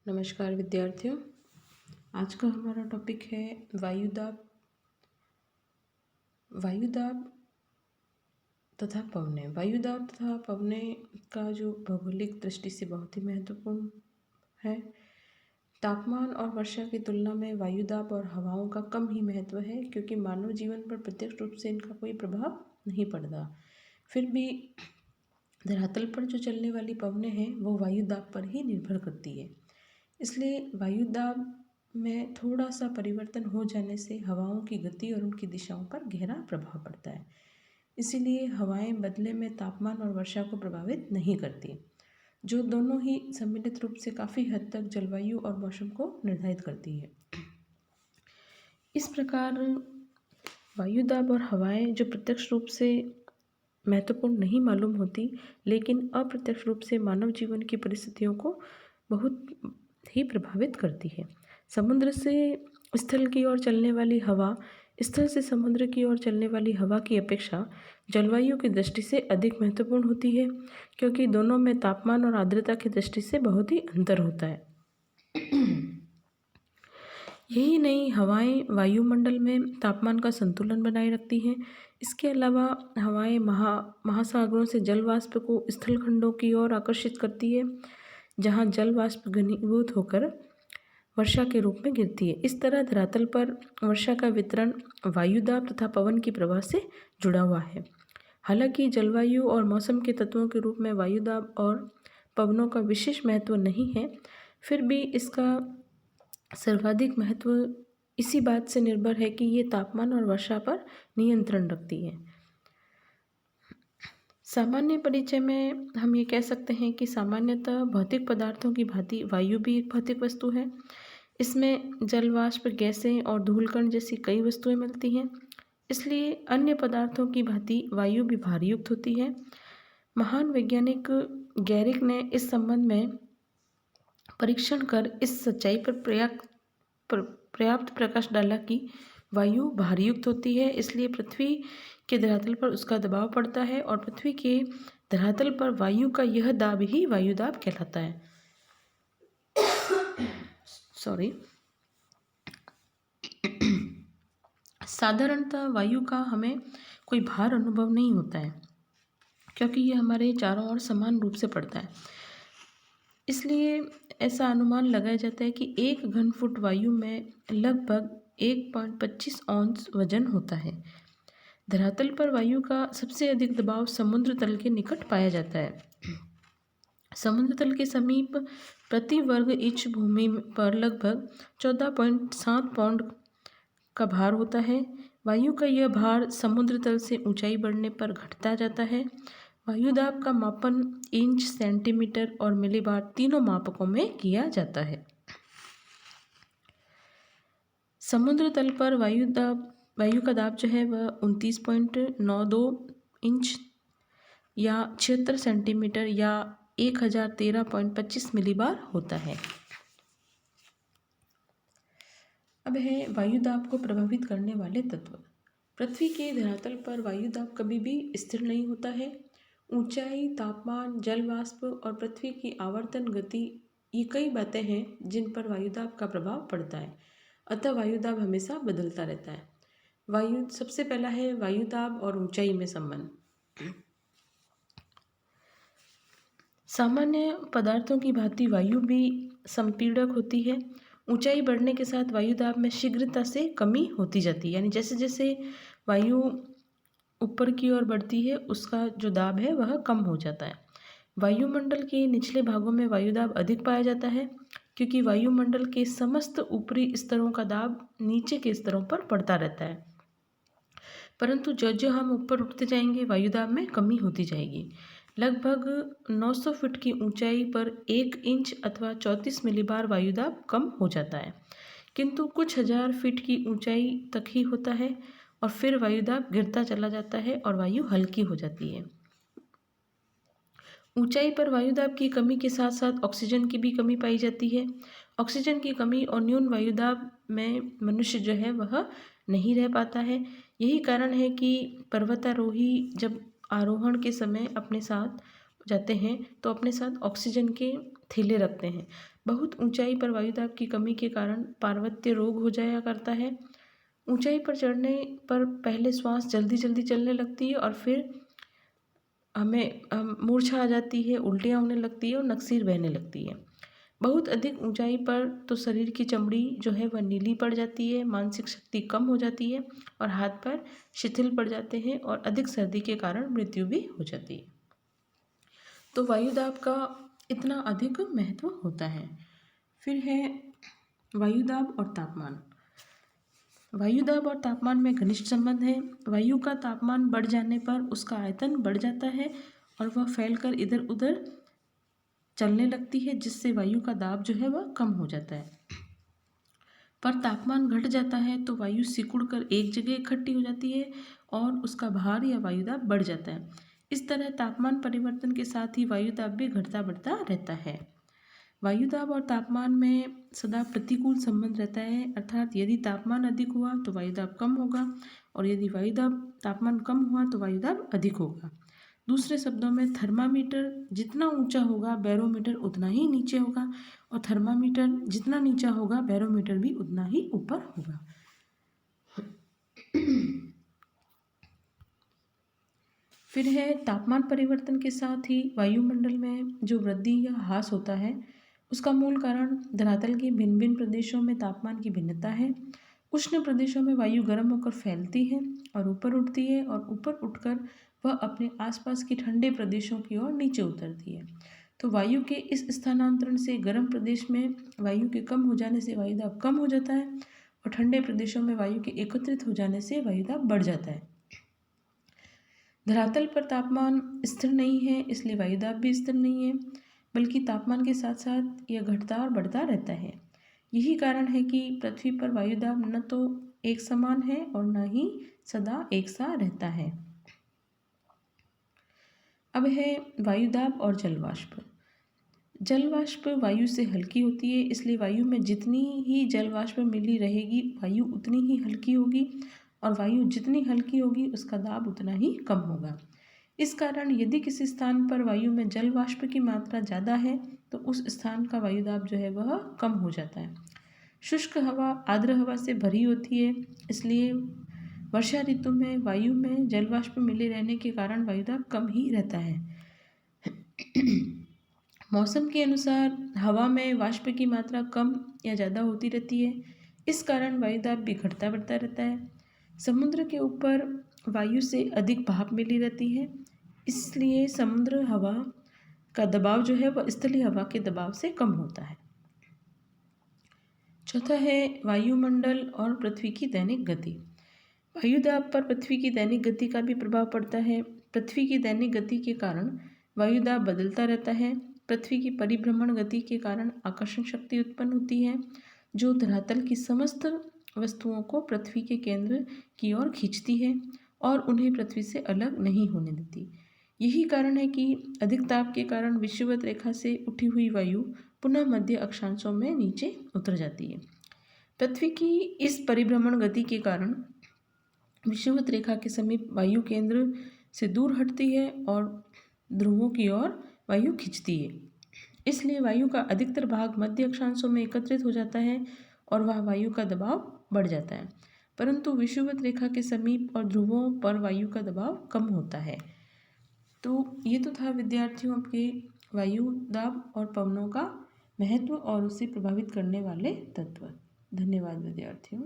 नमस्कार विद्यार्थियों। आज का हमारा टॉपिक है वायुदाब वायुदाब तथा पवनें। वायुदाब तथा पवनें का जो भौगोलिक दृष्टि से बहुत ही महत्वपूर्ण है। तापमान और वर्षा की तुलना में वायुदाब और हवाओं का कम ही महत्व है, क्योंकि मानव जीवन पर प्रत्यक्ष रूप से इनका कोई प्रभाव नहीं पड़ता। फिर भी धरातल पर जो चलने वाली पवनें हैं वो वायुदाब पर ही निर्भर करती है। इसलिए वायुदाब में थोड़ा सा परिवर्तन हो जाने से हवाओं की गति और उनकी दिशाओं पर गहरा प्रभाव पड़ता है। इसीलिए हवाएं बदले में तापमान और वर्षा को प्रभावित नहीं करती, जो दोनों ही सम्मिलित रूप से काफ़ी हद तक जलवायु और मौसम को निर्धारित करती है। इस प्रकार वायुदाब और हवाएं जो प्रत्यक्ष रूप से महत्वपूर्ण नहीं मालूम होती, लेकिन अप्रत्यक्ष रूप से मानव जीवन की परिस्थितियों को बहुत ही प्रभावित करती है। समुद्र से स्थल की ओर चलने वाली हवा स्थल से समुद्र की ओर चलने वाली हवा की अपेक्षा जलवायु की दृष्टि से अधिक महत्वपूर्ण होती है, क्योंकि दोनों में तापमान और आर्द्रता की दृष्टि से बहुत ही अंतर होता है। यही नहीं, हवाएं वायुमंडल में तापमान का संतुलन बनाए रखती हैं। इसके अलावा हवाएं महासागरों से जल वाष्प को स्थलखंडों की ओर आकर्षित करती है, जहां जल वाष्प घनीभूत होकर वर्षा के रूप में गिरती है। इस तरह धरातल पर वर्षा का वितरण वायुदाब तथा पवन की प्रवाह से जुड़ा हुआ है। हालांकि जलवायु और मौसम के तत्वों के रूप में वायुदाब और पवनों का विशेष महत्व नहीं है, फिर भी इसका सर्वाधिक महत्व इसी बात से निर्भर है कि ये तापमान और वर्षा पर नियंत्रण रखती है। सामान्य परिचय में हम ये कह सकते हैं कि सामान्यतः भौतिक पदार्थों की भांति वायु भी एक भौतिक वस्तु है। इसमें जल वाष्प, गैसें और धूलकण जैसी कई वस्तुएं मिलती हैं। इसलिए अन्य पदार्थों की भांति वायु भी भारयुक्त होती है। महान वैज्ञानिक गैरिक ने इस संबंध में परीक्षण कर इस सच्चाई पर पर्याप्त प्रकाश डाला कि वायु भारयुक्त होती है। इसलिए पृथ्वी के धरातल पर उसका दबाव पड़ता है और पृथ्वी के धरातल पर वायु का यह दाब ही वायुदाब कहलाता है। साधारणतः वायु का हमें कोई भार अनुभव नहीं होता है, क्योंकि ये हमारे चारों ओर समान रूप से पड़ता है। इसलिए ऐसा अनुमान लगाया जाता है कि 1 घन फुट वायु में लगभग 1.25 औंस वजन होता है। धरातल पर वायु का सबसे अधिक दबाव समुद्र तल के निकट पाया जाता है। समुद्र तल के समीप प्रति वर्ग इंच भूमि पर लगभग 14.7 पाउंड का भार होता है। वायु का यह भार समुद्र तल से ऊंचाई बढ़ने पर घटता जाता है। वायुदाब का मापन इंच, सेंटीमीटर और मिलीबार तीनों मापकों में किया जाता है। समुद्र तल पर वायु का दाब जो है वह 29.92 इंच या 76 सेंटीमीटर या 1013.25 मिलीबार होता है। अब है वायुदाब को प्रभावित करने वाले तत्व। पृथ्वी के धरातल पर वायुदाब कभी भी स्थिर नहीं होता है। ऊंचाई, तापमान, जल वाष्प और पृथ्वी की आवर्तन गति, ये कई बातें हैं जिन पर वायुदाब का प्रभाव पड़ता है। अतः वायुदाब हमेशा बदलता रहता है। सबसे पहला है वायुदाब और ऊंचाई में संबंध। सामान्य पदार्थों की भांति वायु भी संपीड़क होती है। ऊंचाई बढ़ने के साथ वायुदाब में शीघ्रता से कमी होती जाती है, यानी जैसे जैसे वायु ऊपर की ओर बढ़ती है उसका जो दाब है वह कम हो जाता है। वायुमंडल के निचले भागों में वायुदाब अधिक पाया जाता है, क्योंकि वायुमंडल के समस्त ऊपरी स्तरों का दाब नीचे के स्तरों पर पड़ता रहता है। परंतु जो हम ऊपर उठते जाएंगे वायुदाब में कमी होती जाएगी। लगभग 900 फीट की ऊंचाई पर 1 इंच अथवा 34 मिलीबार वायुदाब कम हो जाता है, किंतु कुछ हजार फीट की ऊंचाई तक ही होता है और फिर वायुदाब गिरता चला जाता है और वायु हल्की हो जाती है। ऊंचाई पर वायुदाब की कमी के साथ साथ ऑक्सीजन की भी कमी पाई जाती है। ऑक्सीजन की कमी और न्यून वायुदाब में मनुष्य जो है वह नहीं रह पाता है। यही कारण है कि पर्वतारोही जब आरोहण के समय अपने साथ जाते हैं तो अपने साथ ऑक्सीजन के थैले रखते हैं, बहुत ऊंचाई पर वायुदाब की कमी के कारण पार्वत्य रोग हो जाया करता है। ऊंचाई पर चढ़ने पर पहले श्वास जल्दी जल्दी चलने लगती है और फिर हमें मूर्छा आ जाती है, उल्टियाँ होने लगती है और नक्सीर बहने लगती है। बहुत अधिक ऊंचाई पर तो शरीर की चमड़ी जो है वह नीली पड़ जाती है, मानसिक शक्ति कम हो जाती है और हाथ पैर शिथिल पड़ जाते हैं और अधिक सर्दी के कारण मृत्यु भी हो जाती है। तो वायुदाब का इतना अधिक महत्व होता है। फिर है वायुदाब और तापमान। वायुदाब और तापमान में घनिष्ठ संबंध है। वायु का तापमान बढ़ जाने पर उसका आयतन बढ़ जाता है और वह फैलकर इधर उधर चलने लगती है, जिससे वायु का दाब जो है वह कम हो जाता है। पर तापमान घट जाता है तो वायु सिकुड़ कर एक जगह इकट्ठी हो जाती है और उसका भार या वायुदाब बढ़ जाता है। इस तरह तापमान परिवर्तन के साथ ही वायुदाब भी घटता बढ़ता रहता है। वायुदाब और तापमान में सदा प्रतिकूल संबंध रहता है, अर्थात यदि तापमान अधिक हुआ तो वायुदाब कम होगा और यदि वायुदाब तापमान कम हुआ तो वायुदाब अधिक होगा। दूसरे शब्दों में थर्मामीटर जितना ऊंचा होगा बैरोमीटर उतना ही नीचे होगा और थर्मामीटर जितना नीचा होगा बैरोमीटर भी उतना ही ऊपर होगा। फिर है तापमान परिवर्तन के साथ ही वायुमंडल में जो वृद्धि या ह्रास होता है उसका मूल कारण धरातल के भिन्न भिन्न प्रदेशों में तापमान की भिन्नता है। उष्ण प्रदेशों में वायु गर्म होकर फैलती है और ऊपर उठती है और ऊपर उठकर वह अपने आसपास के ठंडे प्रदेशों की ओर नीचे उतरती है। तो वायु के इस स्थानांतरण से गर्म प्रदेश में वायु के कम हो जाने से वायुदाब कम हो जाता है और ठंडे प्रदेशों में वायु के एकत्रित हो जाने से वायुदाब बढ़ जाता है। धरातल पर तापमान स्थिर नहीं है, इसलिए वायुदाब भी स्थिर नहीं है, बल्कि तापमान के साथ साथ यह घटता और बढ़ता रहता है। यही कारण है कि पृथ्वी पर वायुदाब न तो एक समान है और न ही सदा एक सा रहता है। अब है वायुदाब और जलवाष्प। जलवाष्प वायु से हल्की होती है, इसलिए वायु में जितनी ही जलवाष्प मिली रहेगी वायु उतनी ही हल्की होगी और वायु जितनी हल्की होगी उसका दाब उतना ही कम होगा। इस कारण यदि किसी स्थान पर वायु में जल वाष्प की मात्रा ज़्यादा है तो उस स्थान का वायुदाब जो है वह कम हो जाता है। शुष्क हवा आर्द्र हवा से भरी होती है, इसलिए वर्षा ऋतु में वायु में जल वाष्प मिले रहने के कारण वायुदाब कम ही रहता है। मौसम के अनुसार हवा में वाष्प की मात्रा कम या ज़्यादा होती रहती है, इस कारण वायुदाब भी घटता बढ़ता रहता है। समुद्र के ऊपर वायु से अधिक भाप मिली रहती है, इसलिए समुद्र हवा का दबाव जो है वह स्थलीय हवा के दबाव से कम होता है। चौथा है वायुमंडल और पृथ्वी की दैनिक गति। वायुदाब पर पृथ्वी की दैनिक गति का भी प्रभाव पड़ता है। पृथ्वी की दैनिक गति के कारण वायुदाब बदलता रहता है। पृथ्वी की परिभ्रमण गति के कारण आकर्षण शक्ति उत्पन्न होती है जो धरातल की समस्त वस्तुओं को पृथ्वी के केंद्र की ओर खींचती है और उन्हें पृथ्वी से अलग नहीं होने देती। यही कारण है कि अधिक ताप के कारण विषुवत रेखा से उठी हुई वायु पुनः मध्य अक्षांशों में नीचे उतर जाती है। पृथ्वी की इस परिभ्रमण गति के कारण विषुवत रेखा के समीप वायु केंद्र से दूर हटती है और ध्रुवों की ओर वायु खींचती है। इसलिए वायु का अधिकतर भाग मध्य अक्षांशों में एकत्रित हो जाता है और वह वायु का दबाव बढ़ जाता है, परंतु विषुवत रेखा के समीप और ध्रुवों पर वायु का दबाव कम होता है। तो ये तो था विद्यार्थियों आपके वायु दाब और पवनों का महत्व और उसे प्रभावित करने वाले तत्व। धन्यवाद विद्यार्थियों।